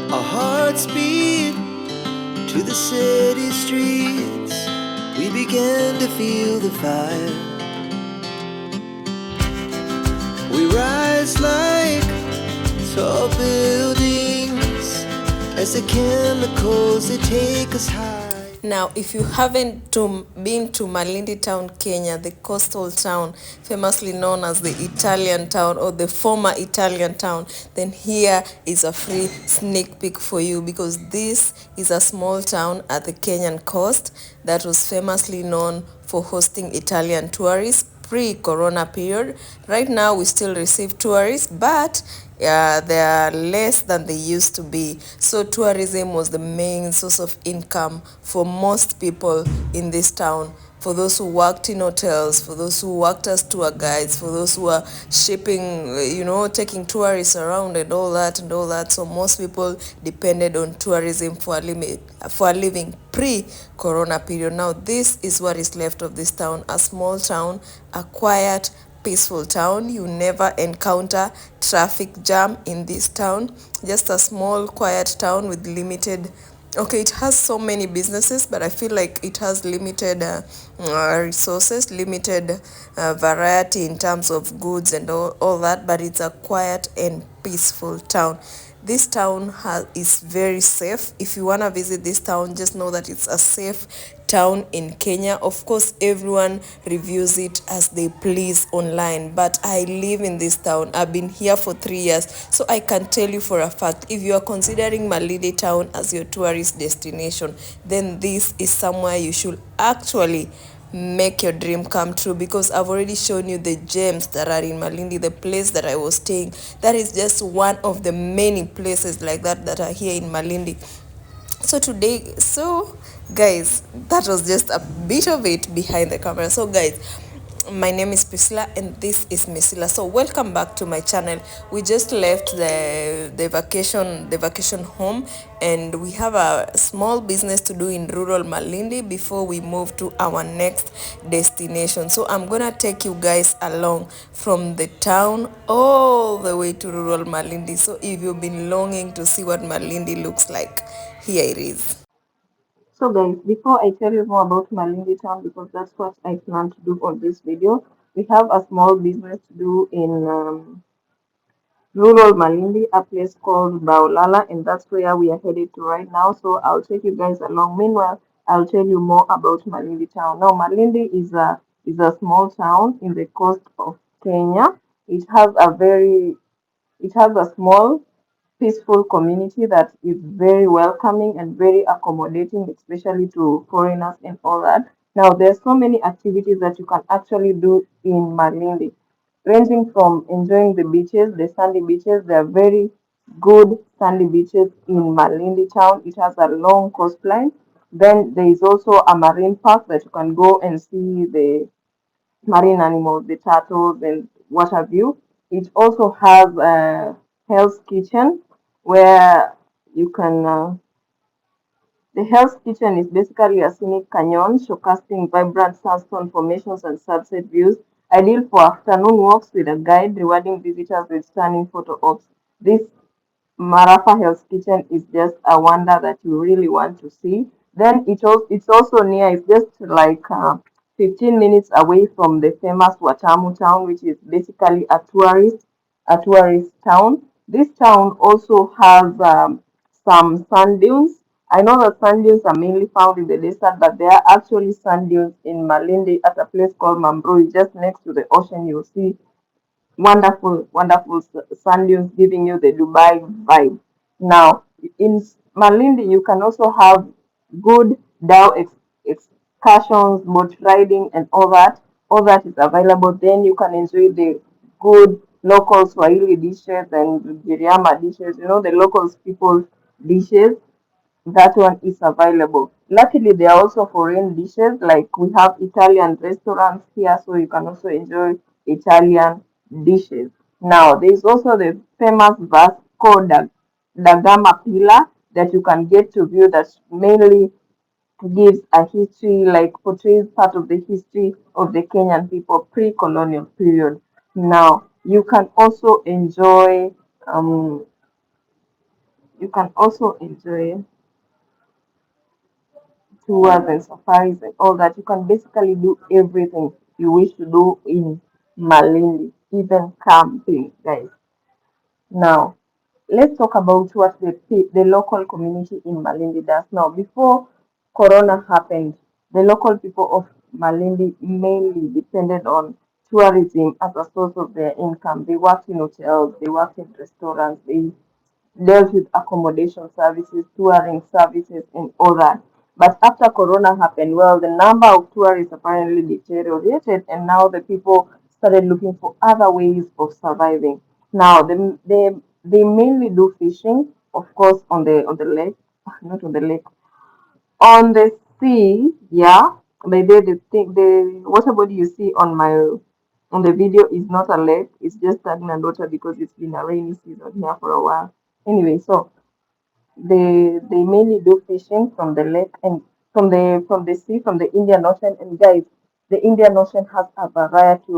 Our hearts beat to the city streets. We began to feel the fire. We rise like tall buildings as the chemicals they take us high. Now, if you haven't been to Malindi town, Kenya, the coastal town, famously known as the Italian town or the former Italian town, then here is a free sneak peek for you, because this is a small town at the Kenyan coast that was famously known for hosting Italian tourists pre-corona period. Right now we still receive tourists, but they are less than they used to be. So tourism was the main source of income for most people in this town. For those who worked in hotels, for those who worked as tour guides, for those who are shipping, taking tourists around and all that and all that. So most people depended on tourism for a living pre-corona period. Now this is what is left of this town, a small town, a quiet, peaceful town. You never encounter traffic jam in this town. Just a small quiet town with limited, okay, it has so many businesses, but I feel like it has limited resources, limited variety in terms of goods and all that, but it's a quiet and peaceful town. This town is very safe. If you want to visit this town, just know that it's a safe town in Kenya. Of course, everyone reviews it as they please online, but I live in this town. I've been here for 3 years, so I can tell you for a fact, if you are considering Malindi town as your tourist destination, then this is somewhere you should actually make your dream come true, because I've already shown you the gems that are in Malindi, the place that I was staying. That is just one of the many places like that are here in Malindi. So guys, that was just a bit of it behind the camera. So guys, my name is Priscilla and this is Misila. So welcome back to my channel. We just left the vacation home, and we have a small business to do in rural Malindi before we move to our next destination. So I'm gonna take you guys along from the town all the way to rural Malindi. So if you've been longing to see what Malindi looks like, here it is. So guys, before I tell you more about Malindi town, because that's what I plan to do on this video, we have a small business to do in rural Malindi, a place called Baulala, and that's where we are headed to right now. So I'll take you guys along. Meanwhile, I'll tell you more about Malindi town. Now, Malindi is a small town in the coast of Kenya. It has a very it has a small peaceful community that is very welcoming and very accommodating, especially to foreigners and all that. Now, there's so many activities that you can actually do in Malindi, ranging from enjoying the beaches, the sandy beaches. There are very good sandy beaches in Malindi town. It has a long coastline. Then there is also a marine park that you can go and see the marine animals, the turtles, and what have you. It also has a Hell's Kitchen where you can. The Hell's Kitchen is basically a scenic canyon showcasing vibrant sandstone formations and sunset views, ideal for afternoon walks with a guide, rewarding visitors with stunning photo ops. This Marafa Hell's Kitchen is just a wonder that you really want to see. Then it's also near, it's just like 15 minutes away from the famous Watamu town, which is basically a tourist town. This town also has some sand dunes. I know that sand dunes are mainly found in the desert, but there are actually sand dunes in Malindi at a place called Mambrui, just next to the ocean. You'll see wonderful sand dunes giving you the Dubai vibe. Now, in Malindi, you can also have good dhow excursions, boat riding, and all that. All that is available. Then you can enjoy the good local Swahili dishes and Giriama dishes, the locals people's dishes. That one is available. Luckily, there are also foreign dishes, like we have Italian restaurants here, so you can also enjoy Italian dishes. Now, there is also the famous Vasco da Gama pillar that you can get to view, that mainly gives a history, like portrays part of the history of the Kenyan people pre-colonial period. Now, you can also enjoy You can also enjoy tours and safaris and all that. You can basically do everything you wish to do in Malindi, even camping, guys. Now, let's talk about what the local community in Malindi does. Now, before Corona happened, the local people of Malindi mainly depended on tourism as a source of their income. They worked in hotels, they worked in restaurants, they dealt with accommodation services, touring services, and all that. But after Corona happened, well, the number of tourists apparently deteriorated, and now the people started looking for other ways of surviving. Now, they mainly do fishing, of course, on the lake, not on the lake, on the sea. Yeah, they did the thing. The water body you see on the video is not a lake. It's just stagnant water because it's been a rainy season here for a while. Anyway, so they mainly do fishing from the lake and from the sea, from the Indian Ocean. And guys, the Indian Ocean has a variety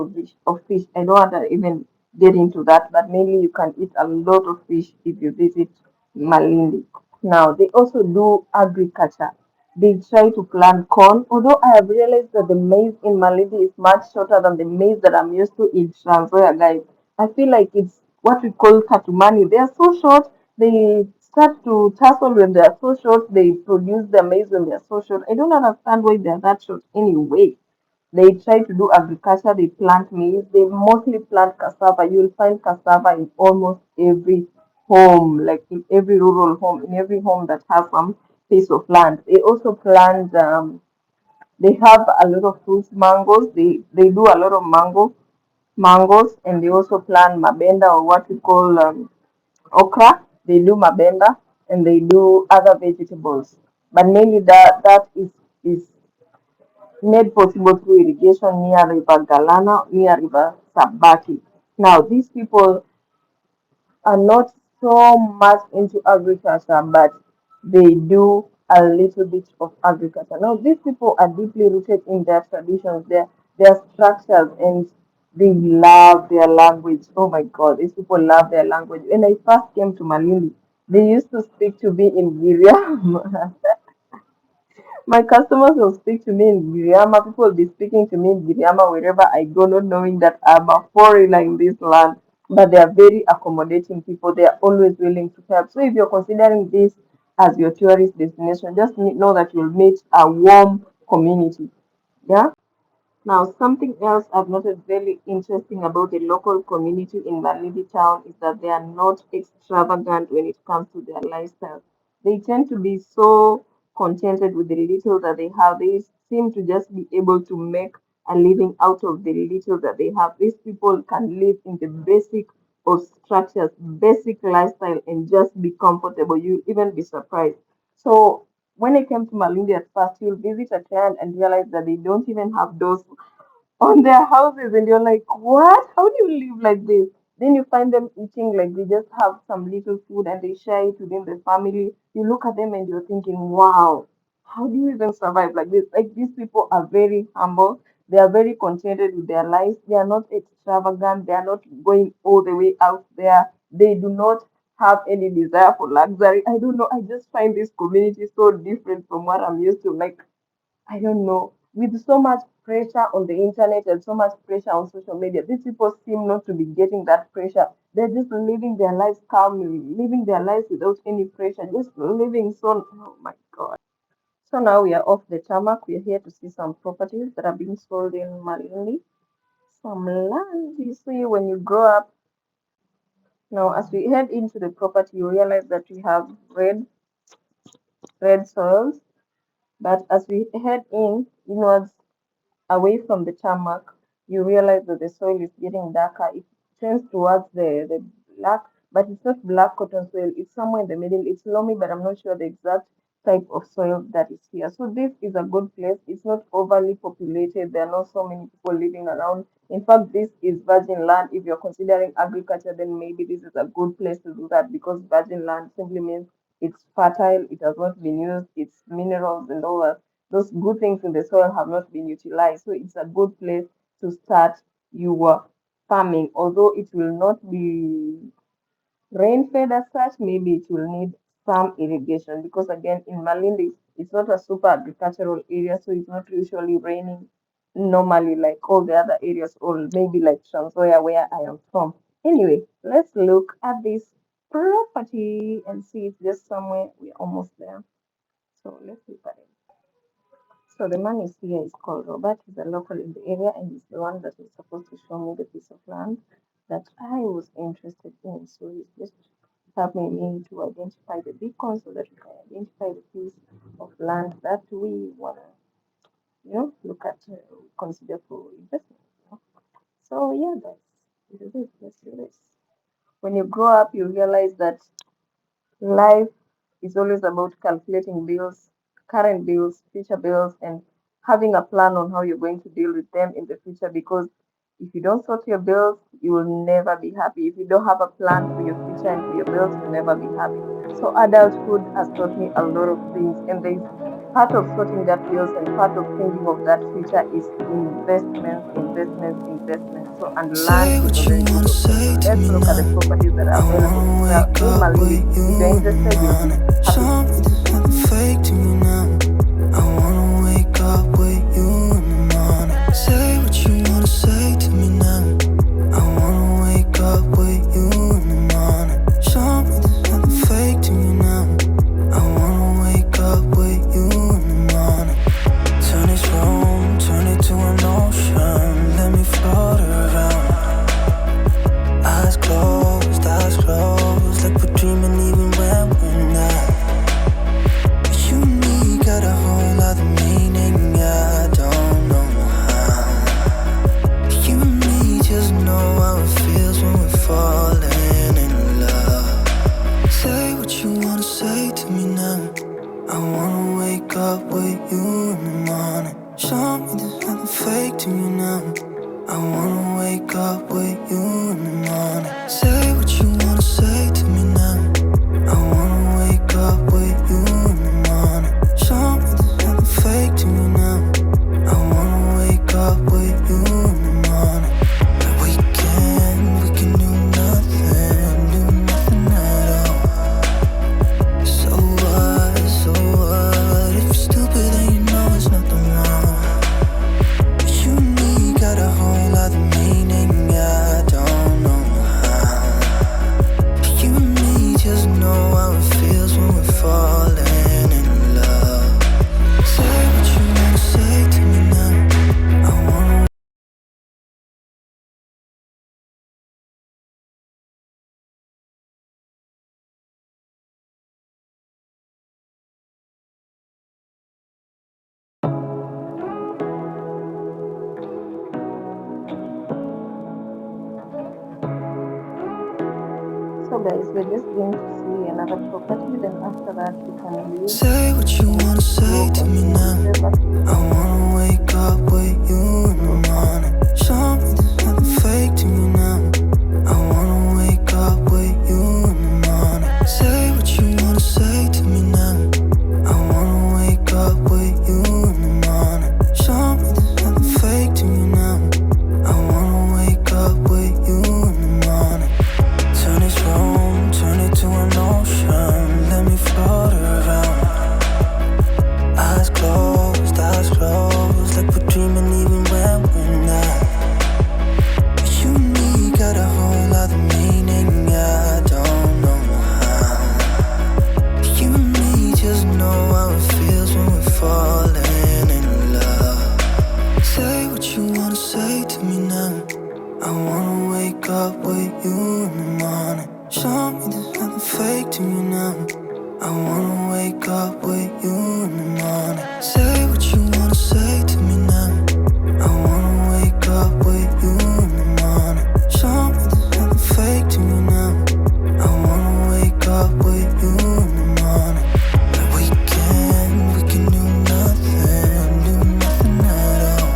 of fish. I don't want to even get into that, but mainly you can eat a lot of fish if you visit Malindi. Now they also do agriculture. They try to plant corn, although I have realized that the maize in Malindi is much shorter than the maize that I'm used to in Transzoya, guys. I feel like it's what we call katumani. They are so short, they start to tassel when they are so short, they produce their maize when they are so short. I don't understand why they are that short anyway. They try to do agriculture, they plant maize, they mostly plant cassava. You'll find cassava in almost every home, like in every rural home, in every home that has some piece of land. They also plant, they have a lot of fruits, mangoes. They do a lot of mangoes, and they also plant mabenda, or what we call okra. They do mabenda, and they do other vegetables. But mainly that is made possible through irrigation near River Galana, near River Sabaki. Now, these people are not so much into agriculture, but they do a little bit of agriculture. Now, these people are deeply rooted in their traditions, their structures, and they love their language. Oh my God, these people love their language. When I first came to Malindi, they used to speak to me in Giriama. My customers will speak to me in Giriama. People will be speaking to me in Giriama wherever I go, not knowing that I'm a foreigner in this land. But they are very accommodating people. They are always willing to help. So if you're considering this as your tourist destination, just know that you'll meet a warm community. Yeah. Now, something else I've noted very interesting about the local community in Malindi town is that they are not extravagant when it comes to their lifestyle. They tend to be so contented with the little that they have. They seem to just be able to make a living out of the little that they have. These people can live in the basic of structures, basic lifestyle, and just be comfortable. You'll even be surprised. So when I came to Malindi at first, you'll visit a client and realize that they don't even have those on their houses, and you're like, what? How do you live like this? Then you find them eating like they just have some little food and they share it within the family. You look at them and you're thinking, wow, how do you even survive like this? Like these people are very humble. They are very contented with their lives. They are not extravagant. They are not going all the way out there. They do not have any desire for luxury. I don't know. I just find this community so different from what I'm used to. Like I don't know, with so much pressure on the internet and so much pressure on social media, these people seem not to be getting that pressure. They're just living their lives calmly, living their lives without any pressure, just living so. Oh my God. So now we are off the tarmac. We're here to see some properties that are being sold in Malindi. Some land you see when you grow up. Now, as we head into the property, you realize that we have red soils. But as we head inwards, away from the tarmac, you realize that the soil is getting darker. It tends towards the black, but it's not black cotton soil. It's somewhere in the middle. It's loamy, but I'm not sure the exact type of soil that is here. So this is a good place. It's not overly populated. There are not so many people living around. In fact, this is virgin land. If you're considering agriculture, then maybe this is a good place to do that because virgin land simply means it's fertile, it has not been used, its minerals and all that those good things in the soil have not been utilized. So it's a good place to start your farming. Although it will not be rain fed as such, maybe it will need some irrigation, because again in Malindi it's not a super agricultural area, so it's not usually raining normally like all the other areas, or maybe like Transoya where I am from. Anyway, let's look at this property and see it's just somewhere. We're almost there. So let's look at it. So the man is here is called Robert. He's a local in the area, and he's the one that was supposed to show me the piece of land that I was interested in. So he's just helping me to identify the beacon so that we can identify the piece of land that we wanna, look at, consider for investment. So yeah, guys, this is it. Let's do this. When you grow up, you realize that life is always about calculating bills, current bills, future bills, and having a plan on how you're going to deal with them in the future. Because if you don't sort your bills, you will never be happy. If you don't have a plan for your future and for your bills, you'll never be happy. So adulthood has taught me a lot of things, and there's part of sorting that bills and part of thinking of that future is investments, investments, investments. So, and land Say is a what you very good wanna option. So say to let's me look at the now. properties that I are available wanna for sale wake in up Malindi. with you If you're in the interested, you'll be morning. happy Show to me see. there's nothing fake to me now. I wanna wake up with you in the morning. Say what you wanna say to me now. I wanna wake up with you in the morning. Show me there's nothing fake to me now. I wanna wake up with you in the morning. Turn this room, turn it to an ocean. Let me float around. Eyes closed, like we're dreaming even when we're not. You and me got a whole other meaning, I don't know how. You and me just know how it feels when we're falling in love. Say what you wanna say to me now. I wanna wake up with you in the morning. Show me there's nothing fake to me now. I wanna wake up with you in the morning. Say what you wanna say to me now. I wanna wake up with you in the morning. Show me there's nothing fake to me now. I wanna wake up with you in the morning. We can do nothing at all. So what? If you're stupid, then you know it's nothing wrong. You and me got a whole other meaning, I don't know how. You and me just know how it feels when we're falling in love. Say what you wanna say to me now. I wanna. So guys, we're just going to see another property. Then after that, we can leave Say what you and wanna go say to me continue with now. the vacation. I wanna wake up with you in the morning. Show me there's nothing fake to me now. I wanna wake up with you in the morning. Say what you wanna say to me now. I wanna wake up with you in the morning. Show me there's nothing fake to me now. I wanna wake up with you in the morning. Turn this room, turn it to an ocean. Let me float around. Eyes closed, like we're dreaming even when we're not. You and me got a whole other meaning, I don't know how. You and me just know how it feels when we're falling in love. Say what you wanna say to me now. I wanna wake up with you in the morning. Show me there's nothing fake to me now. I wanna wake up with you in the morning. Say what you wanna say to me now. I wanna wake up with you in the morning. Show me there's nothing fake to me now. I wanna wake up with you in the morning. We can do nothing at all.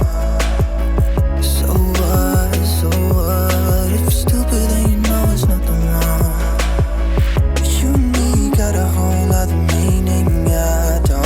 So what? If you're stupid, then you know it's nothing wrong. You and me got a whole other meaning, I don't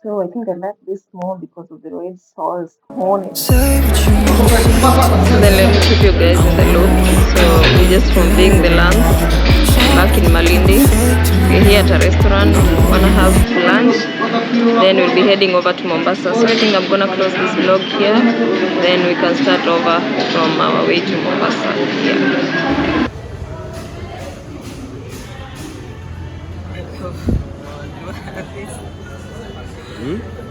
So I think I like this more because of the red sauce on it. Say what you wanna say So then let me keep you guys in the loop. So we just from being the lunch back in Malindi. We're here at a restaurant, wanna have lunch. Then we'll be heading over to Mombasa. So I think I'm gonna close this vlog here. Then we can start over from our way to Mombasa. Yeah.